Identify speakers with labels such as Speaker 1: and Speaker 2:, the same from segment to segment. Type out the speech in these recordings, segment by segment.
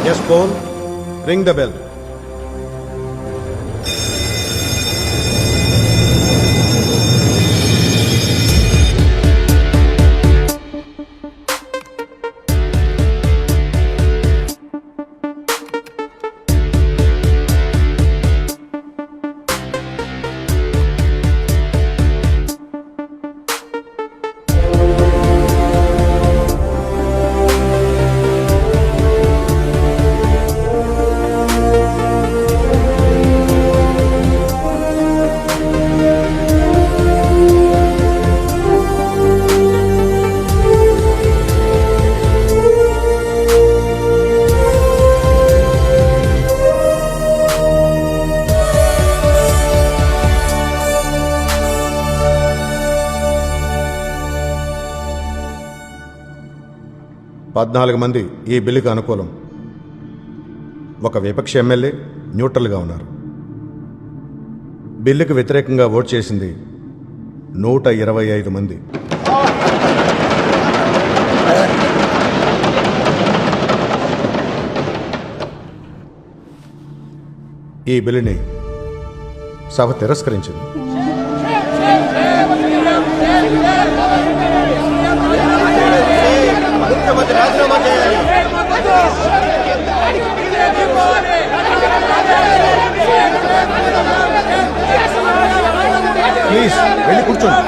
Speaker 1: Yes, Paul. Ring the bell. పద్నాలుగు మంది ఈ బిల్లుకి అనుకూలం. ఒక విపక్ష ఎమ్మెల్యే న్యూట్రల్గా ఉన్నారు. బిల్లుకు వ్యతిరేకంగా ఓటు చేసింది 125 మంది. ఈ బిల్లుని సభ తిరస్కరించింది. ప్లీజ్ వెళ్ళి కూర్చోండి.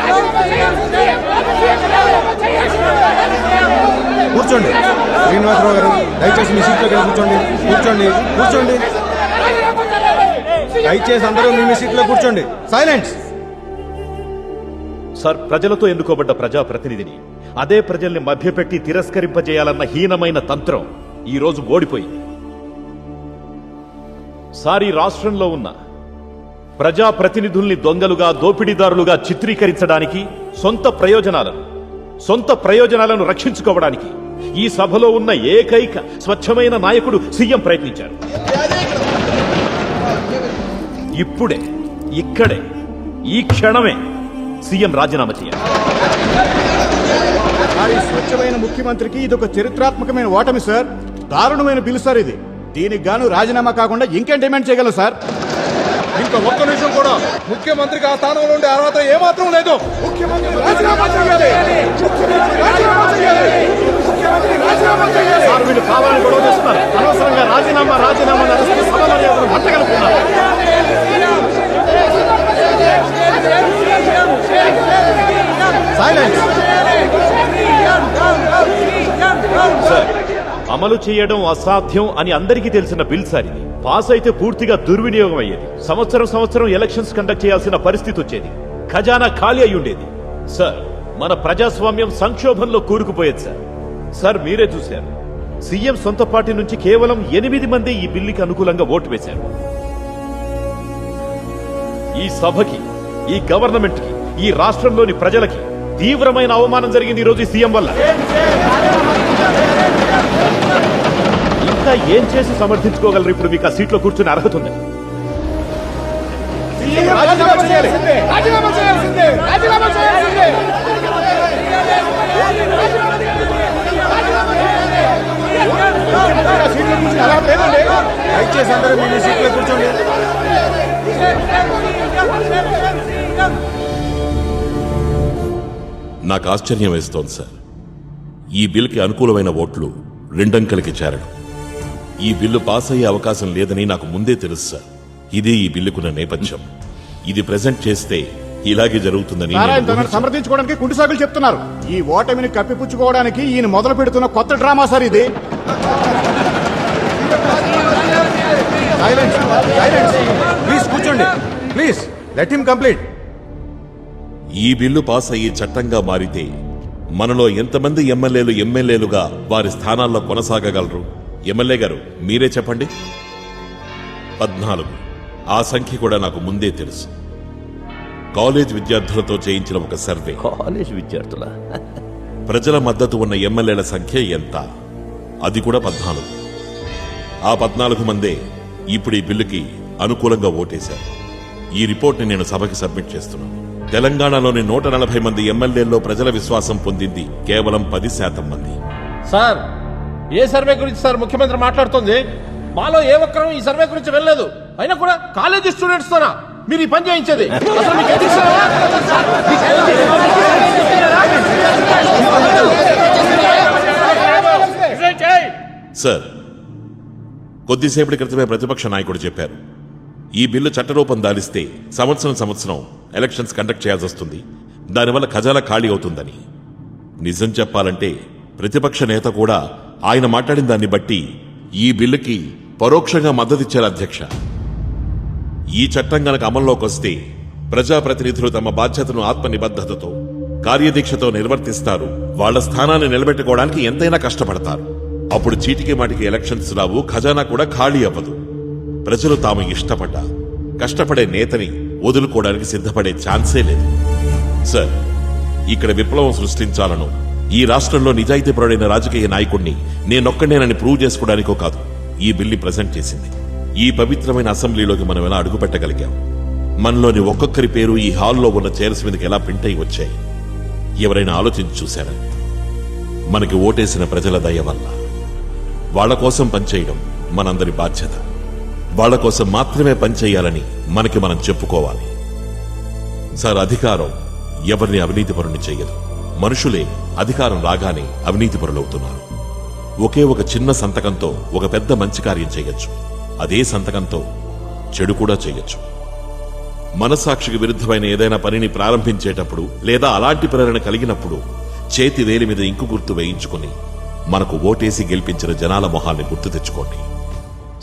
Speaker 1: కూర్చోండి శ్రీనివాసరావు గారు, దయచేసి మీ సీట్లోకి వెళ్ళి కూర్చోండి. కూర్చోండి కూర్చోండి దయచేసి అందరూ మీ సీట్లో కూర్చోండి. సైలెన్స్.
Speaker 2: సార్, ప్రజలతో ఎన్నుకోబడ్డ ప్రజాప్రతినిధిని అదే ప్రజల్ని మభ్యపెట్టి తిరస్కరింపజేయాలన్న హీనమైన తంత్రం ఈ రోజు ఓడిపోయింది. సార్, ఈ రాష్ట్రంలో ఉన్న ప్రజాప్రతినిధుల్ని దొంగలుగా, దోపిడీదారులుగా చిత్రీకరించడానికి, సొంత ప్రయోజనాలను రక్షించుకోవడానికి ఈ సభలో ఉన్న ఏకైక స్వచ్ఛమైన నాయకుడు సీఎం ప్రయత్నించారు. ఇప్పుడే, ఇక్కడే, ఈ క్షణమే సీఎం రాజీనామా చేయాలి.
Speaker 3: స్వచ్ఛమైన ముఖ్యమంత్రికి ఇది ఒక చరిత్రాత్మకమైన ఓటమి సార్. దారుణమైన బిల్లు సార్ ఇది. దీనికి గాను రాజీనామా కాకుండా ఇంకేం డిమాండ్ చేయగలరు సార్?
Speaker 1: ఇంకా ఒక్క నిమిషం కూడా ముఖ్యమంత్రికి ఆ స్థానంలో ఉండే అర్హత ఏమాత్రం లేదు. ముఖ్యమంత్రి రాజీనామా చేయాలి.
Speaker 2: సార్, వీళ్ళు కావాలని గొడవ చేస్తున్నారు. అనవసరంగా రాజీనామా సభ మర్యాదను మంటగలుపుతున్నారు. సార్, అమలు చేయడం అసాధ్యం అని అందరికీ తెలిసిన బిల్ సార్ ఇది. పాస్ అయితే పూర్తిగా దుర్వినియోగం అయ్యేది. సంవత్సరం ఎలక్షన్స్ కండక్ట్ చేయాల్సిన పరిస్థితి వచ్చేది. ఖజానా ఖాళీ అయి ఉండేది. సార్, మన ప్రజాస్వామ్యం సంక్షోభంలో కూరుకుపోయేది సార్. సార్, మీరే చూశారు. సీఎం సొంత పార్టీ నుంచి కేవలం 8 మంది ఈ బిల్లుకి అనుకూలంగా ఓటు వేశారు. ఈ సభకి, ఈ గవర్నమెంట్ కి, ఈ రాష్ట్రంలోని ప్రజలకి తీవ్రమైన అవమానం జరిగింది ఈ రోజు సీఎం వల్ల. ఇంకా ఏం చేసి సమర్థించుకోగలరు? ఇప్పుడు మీకు ఆ సీట్లో కూర్చుని అర్హత ఉంది.
Speaker 3: దయచేసి అందరూ మీ సీట్లో కూర్చోండి.
Speaker 4: నాకు ఆశ్చర్యం వేస్తోంది సార్. ఈ బిల్లుకి అనుకూలమైన ఓట్లు 2 అంకెలకి చేరడం. ఈ బిల్లు పాస్ అయ్యే అవకాశం లేదని నాకు ముందే తెలుసు సార్. ఇదే ఈ బిల్లుకున్న నేపథ్యం. ఇది ప్రెజెంట్ చేస్తే ఇలాగే జరుగుతుందని
Speaker 3: సమర్థించుకోవడానికి కుంటిసాగులు చెప్తున్నారు. ఈ ఓటమిని కప్పిపుచ్చుకోవడానికి ఈయన మొదలు పెడుతున్న కొత్త డ్రామా సార్ ఇది.
Speaker 1: ప్లీజ్ కూర్చోండి. Please let him complete.
Speaker 4: ఈ బిల్లు పాస్ అయ్యి చట్టంగా మారితే మనలో ఎంతమంది ఎమ్మెల్యేలుగా వారి స్థానాల్లో కొనసాగగలరు? ఎమ్మెల్యే గారు మీరే చెప్పండి. 14. ఆ సంఖ్య కూడా నాకు ముందే తెలుసు. కాలేజ్ విద్యార్థులతో చేయించిన ఒక సర్వే.
Speaker 2: కాలేజ్ విద్యార్థుల
Speaker 4: ప్రజల మద్దతు ఉన్న ఎమ్మెల్యేల సంఖ్య ఎంత? అది కూడా 14. ఆ 14 మందే ఇప్పుడు ఈ బిల్లుకి అనుకూలంగా ఓటేశారు. ఈ రిపోర్ట్ని నేను సభకి సబ్మిట్ చేస్తున్నాను. తెలంగాణలోని 140 మంది ఎమ్మెల్యేల్లో ప్రజల విశ్వాసం పొందింది కేవలం 10% మంది.
Speaker 5: సార్, ఏ సర్వే గురించి సార్ ముఖ్యమంత్రి మాట్లాడుతుంది? మాలో ఏ ఒక్కరూ ఈ సర్వే గురించి వెళ్ళలేదు. అయినా కూడా కాలేజీ స్టూడెంట్స్ తోనా మీరు ఈ పని చేయించేది? అసలు మీకు ఎదిరిస్తారా?
Speaker 4: సార్, కొద్దిసేపటి క్రితమే ప్రతిపక్ష నాయకుడు చెప్పారు, ఈ బిల్లు చట్టరూపం దాలిస్తే సంవత్సరం ఎలక్షన్స్ కండక్ట్ చేయాల్సి వస్తుంది, దానివల్ల ఖజానా ఖాళీ అవుతుందని. నిజం చెప్పాలంటే ప్రతిపక్ష నేత కూడా ఆయన మాట్లాడిన దాన్ని బట్టి ఈ బిల్లుకి పరోక్షంగా మద్దతిచ్చారు అధ్యక్ష. ఈ చట్టం గనక అమల్లోకి వస్తే ప్రజాప్రతినిధులు తమ బాధ్యతను ఆత్మనిబద్ధతతో కార్యదీక్షతో నిర్వర్తిస్తారు. వాళ్ల స్థానాన్ని నిలబెట్టుకోవడానికి ఎంతైనా కష్టపడతారు. అప్పుడు చీటికి మాటికి ఎలక్షన్స్ రావు, ఖజానా కూడా ఖాళీ అవ్వదు. ప్రజలు తాము ఇష్టపడ్డ కష్టపడే నేతని వదులుకోవడానికి సిద్ధపడే ఛాన్సే లేదు. సార్, ఇక్కడ విప్లవం సృష్టించాలను ఈ రాష్ట్రంలో నిజాయితీపరుడైన రాజకీయ నాయకుడిని నేనొక్కడేనని ప్రూవ్ చేసుకోవడానికో కాదు ఈ బిల్లు ప్రజెంట్ చేసింది. ఈ పవిత్రమైన అసెంబ్లీలోకి మనం ఎలా అడుగుపెట్టగలిగాం? మనలోని ఒక్కొక్కరి పేరు ఈ హాల్లో ఉన్న చైర్స్ మీదకి ఎలా ప్రింట్ అయి వచ్చాయి? ఎవరైనా ఆలోచించి చూశారా? మనకి ఓటేసిన ప్రజల దయ వల్ల. వాళ్ల కోసం పనిచేయడం మనందరి బాధ్యత. వాళ్ల కోసం మాత్రమే పనిచేయాలని మనకి మనం చెప్పుకోవాలి. సార్, అధికారం ఎవరిని అవినీతిపరుని చెయ్యదు. మనుషులే అధికారం రాగానే అవినీతిపరులవుతున్నారు. ఒకే ఒక చిన్న సంతకంతో ఒక పెద్ద మంచి కార్యం చేయొచ్చు. అదే సంతకంతో చెడు కూడా చేయొచ్చు. మనస్సాక్షికి విరుద్ధమైన ఏదైనా పనిని ప్రారంభించేటప్పుడు లేదా అలాంటి ప్రేరణ కలిగినప్పుడు చేతి వేలి మీద ఇంకు గుర్తు వేయించుకుని మనకు ఓటేసి గెలిపించిన జనాల మొహాన్ని గుర్తు తెచ్చుకోండి.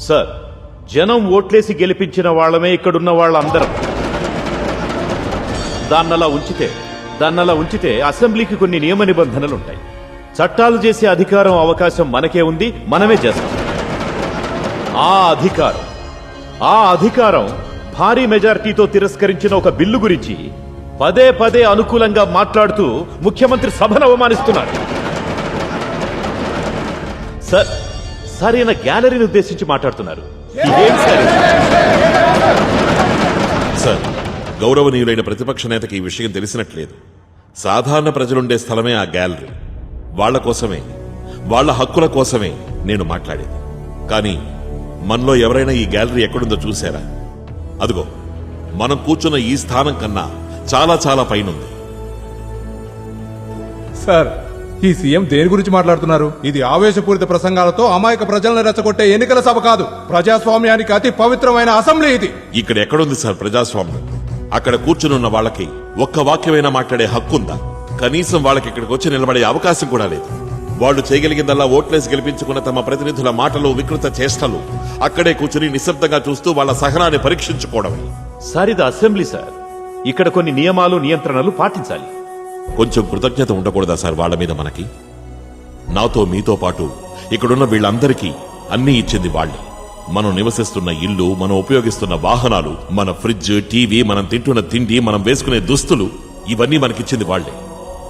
Speaker 2: సార్, జనం ఓట్లేసి గెలిపించిన వాళ్ళమే ఇక్కడున్న వాళ్ళందరం. దాన్నలా ఉంచితే అసెంబ్లీకి కొన్ని నియమ నిబంధనలుంటాయి. చట్టాలు చేసే అధికారం అవకాశం మనకే ఉంది, మనమే చేస్తాం. ఆ అధికారం భారీ మెజారిటీతో తిరస్కరించిన ఒక బిల్లు గురించి పదే అనుకూలంగా మాట్లాడుతూ ముఖ్యమంత్రి సభను అవమానిస్తున్నారు. సార్, ఈయన గ్యాలరీని ఉద్దేశించి మాట్లాడుతున్నారు.
Speaker 4: సార్, గౌరవనీయులైన ప్రతిపక్ష నేతకి ఈ విషయం తెలిసినట్లేదు. సాధారణ ప్రజలుండే స్థలమే ఆ గ్యాలరీ. వాళ్ల కోసమే, వాళ్ల హక్కుల కోసమే నేను మాట్లాడేది. కానీ మనలో ఎవరైనా ఈ గ్యాలరీ ఎక్కడుందో చూశారా? అదిగో, మనం కూర్చున్న ఈ స్థానం కన్నా చాలా పైనుంది.
Speaker 1: సార్, ఈ సీఎం దేని గురించి మాట్లాడుతున్నారు? ఇది ఆవేశపూరిత ప్రసంగాలతో అమాయక ప్రజలను రెచ్చగొట్టే ఎన్నికల సభ కాదు. ప్రజాస్వామ్యానికి అతి పవిత్రమైన అసెంబ్లీ ఇది.
Speaker 4: ఇక్కడ ఎక్కడుంది సార్ ప్రజాస్వామ్యం? అక్కడ కూర్చునున్న వాళ్ళకి ఒక్క వాక్యమైనా మాట్లాడే హక్కుందా? కనీసం వాళ్ళకి ఇక్కడికి వచ్చి నిలబడే అవకాశం కూడా లేదు. వాళ్ళు చేయగలిగిందల్లా ఓట్లేసి గెలిపించుకున్న తమ ప్రతినిధుల మాటలు, వికృత చేష్టలు అక్కడే కూర్చుని నిశ్శబ్దంగా చూస్తూ వాళ్ళ సహనాన్ని పరీక్షించుకోవడమే.
Speaker 2: సార్, ఇది అసెంబ్లీ సార్. ఇక్కడ కొన్ని నియమాలు, నియంత్రణలు పాటించాలి.
Speaker 4: కొంచెం కృతజ్ఞత ఉండకూడదా సార్ వాళ్ళ మీద మనకి? నాతో మీతో పాటు ఇక్కడున్న వీళ్ళందరికీ అన్నీ ఇచ్చింది వాళ్లే. మనం నివసిస్తున్న ఇల్లు, మనం ఉపయోగిస్తున్న వాహనాలు, మన ఫ్రిడ్జ్, టీవీ, మనం తింటున్న తిండి, మనం వేసుకునే దుస్తులు, ఇవన్నీ మనకిచ్చింది వాళ్లే.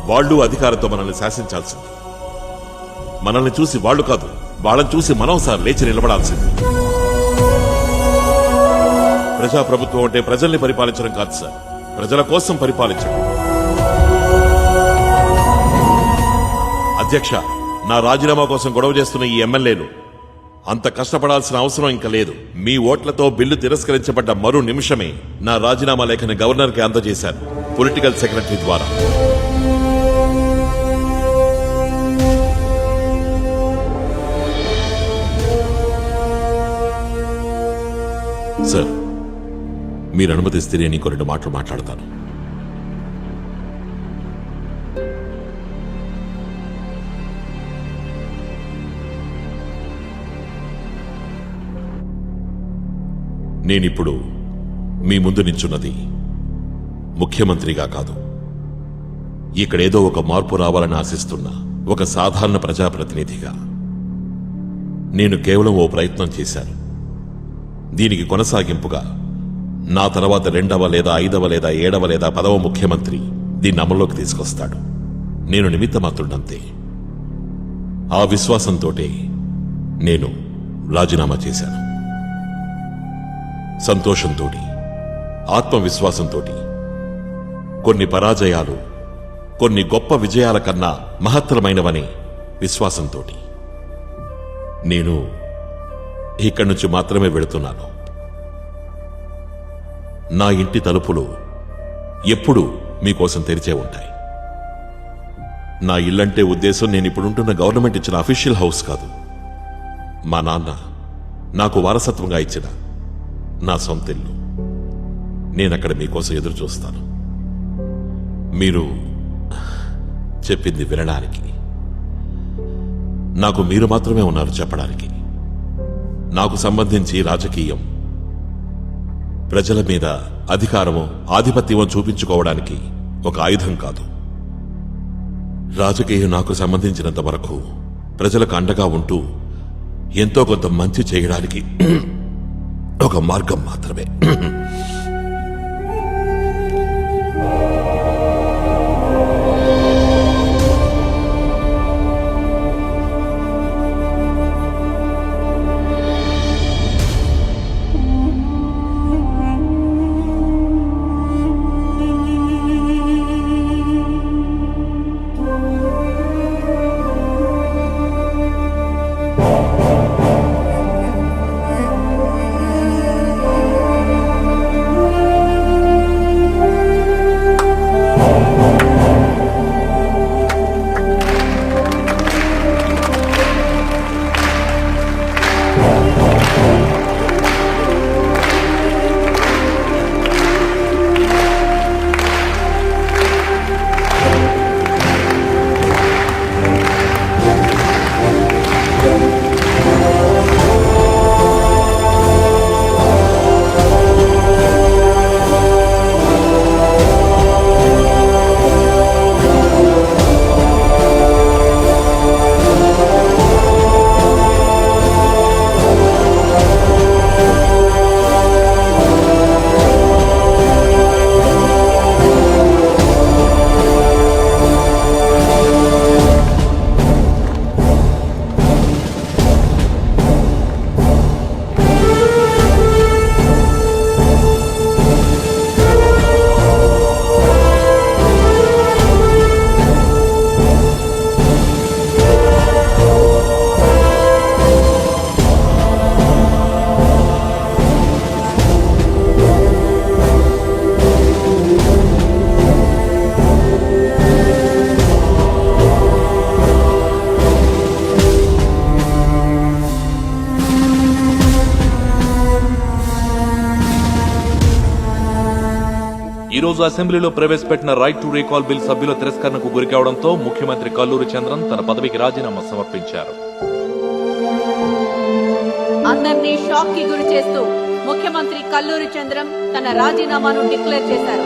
Speaker 4: వాళ్ళు అధికారంతో మనల్ని శాసించాల్సింది. మనల్ని చూసి వాళ్ళు కాదు, వాళ్ళని చూసి మనం సార్ లేచి నిలబడాల్సింది. ప్రజాప్రభుత్వం అంటే ప్రజల్ని పరిపాలించడం కాదు సార్, ప్రజల కోసం పరిపాలించడం. అధ్యక్ష, నా రాజీనామా కోసం గొడవ చేస్తున్న ఈ ఎమ్మెల్యేలు అంత కష్టపడాల్సిన అవసరం ఇంకా లేదు. మీ ఓట్లతో బిల్లు తిరస్కరించబడ్డ మరో నిమిషమే నా రాజీనామా లేఖని గవర్నర్కి అందజేశారు, పొలిటికల్ సెక్రటరీ ద్వారా. సార్, మీరు అనుమతిస్తే నేను ఇంకో 2 మాటలు మాట్లాడతాను. నేనిప్పుడు మీ ముందు నించున్నది ముఖ్యమంత్రిగా కాదు, ఇక్కడేదో ఒక మార్పు రావాలని ఆశిస్తున్న ఒక సాధారణ ప్రజాప్రతినిధిగా. నేను కేవలం ఓ ప్రయత్నం చేశాను. దీనికి కొనసాగింపుగా నా తర్వాత 2వ లేదా 5వ లేదా 7వ లేదా 10వ ముఖ్యమంత్రి దీన్ని అమల్లోకి తీసుకొస్తాడు. నేను నిమిత్తమాత్రుడంతే. ఆ విశ్వాసంతోటే నేను రాజీనామా చేశాను. సంతోషంతోటి, ఆత్మవిశ్వాసంతోటి. కొన్ని పరాజయాలు కొన్ని గొప్ప విజయాల కన్నా మహత్తరమైనవనే విశ్వాసంతోటి. నేను ఇక్కడి నుంచి మాత్రమే వెళుతున్నాను. నా ఇంటి తలుపులు ఎప్పుడూ మీకోసం తెరిచే ఉంటాయి. నా ఇల్లంటే ఉద్దేశం నేను ఇప్పుడుంటున్న గవర్నమెంట్ ఇచ్చిన అఫీషియల్ హౌస్ కాదు. మా నాన్న నాకు వారసత్వంగా ఇచ్చిన నా సొంత ఇల్లు. నేనక్కడ మీకోసం ఎదురు చూస్తాను. మీరు చెప్పింది వినడానికి. నాకు మీరు మాత్రమే ఉన్నారు చెప్పడానికి. నాకు సంబంధించి రాజకీయం ప్రజల మీద అధికారము ఆధిపత్యం చూపించుకోవడానికి ఒక ఆయుధం కాదు. రాజకీయం నాకు సంబంధించినంత వరకు ప్రజలకు అండగా ఉంటూ ఎంతో కొంత మంచి చేయడానికి ఒక మార్గం మాత్రమే.
Speaker 6: ఈ రోజు అసెంబ్లీలో ప్రవేశపెట్టిన రైట్ టు రీకాల్ బిల్ సభ్యుల తిరస్కరణకు గురికావడంతో ముఖ్యమంత్రి కల్లూరి చంద్రన్ తన పదవికి రాజీనామా సమర్పించారు.
Speaker 7: అందరినీ షాక్ కి గురి చేస్తూ ముఖ్యమంత్రి కల్లూరి చంద్రన్ తన రాజీనామాను డిక్లేర్ చేశారు.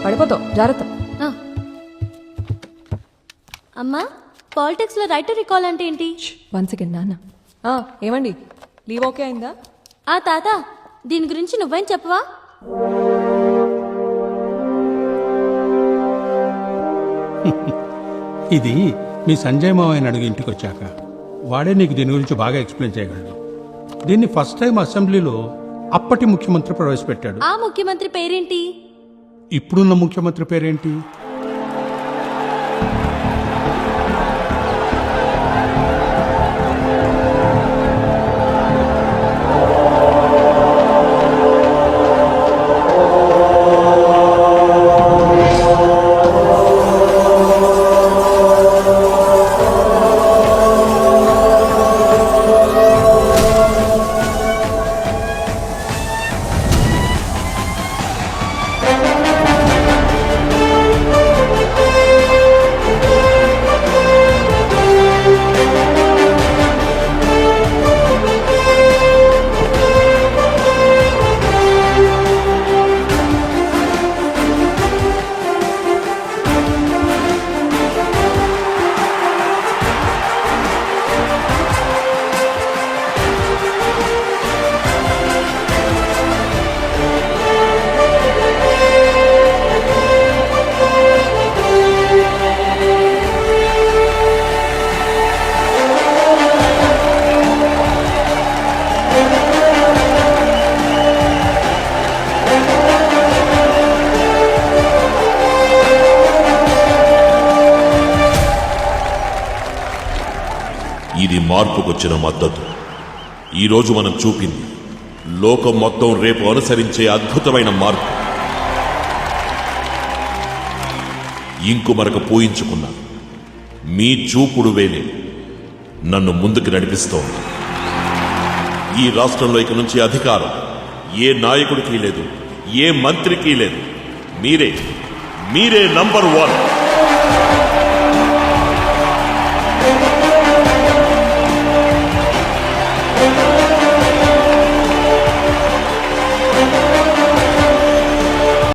Speaker 8: పడిపోతావు, జాగ్రత్త.
Speaker 9: అమ్మా, పాలిటిక్స్ లో రైట్ టు రికాల్ అంటే ఏంటి?
Speaker 8: 1 సెకండ్ నాన్న. ఏమండి, లీవ్ ఓకే అయిందా?
Speaker 9: తాత, దీని గురించి నువ్వేం చెప్పవా?
Speaker 10: ఇది మీ సంజయ్ మావయ్యని అడిగి ఇంటికి వచ్చాక వాడే నీకు దీని గురించి బాగా ఎక్స్ప్లెయిన్ చేయగలడు. దీన్ని ఫస్ట్ టైం అసెంబ్లీలో అప్పటి ముఖ్యమంత్రి ప్రవేశపెట్టాడు.
Speaker 9: ఆ ముఖ్యమంత్రి పేరేంటి?
Speaker 10: ఇప్పుడున్న ముఖ్యమంత్రి పేరేంటి?
Speaker 4: ఇది మార్పుకొచ్చిన మద్దతు. ఈరోజు మనం చూపింది లోకం మొత్తం రేపు అనుసరించే అద్భుతమైన మార్పు. ఇంకు మరక పూయించుకున్నా మీ చూపుడు వేలే నన్ను ముందుకు నడిపిస్తోంది. ఈ రాష్ట్రంలో ఇక నుంచి అధికారం ఏ నాయకుడికి లేదు, ఏ మంత్రికి లేదు. మీరే నంబర్ 1.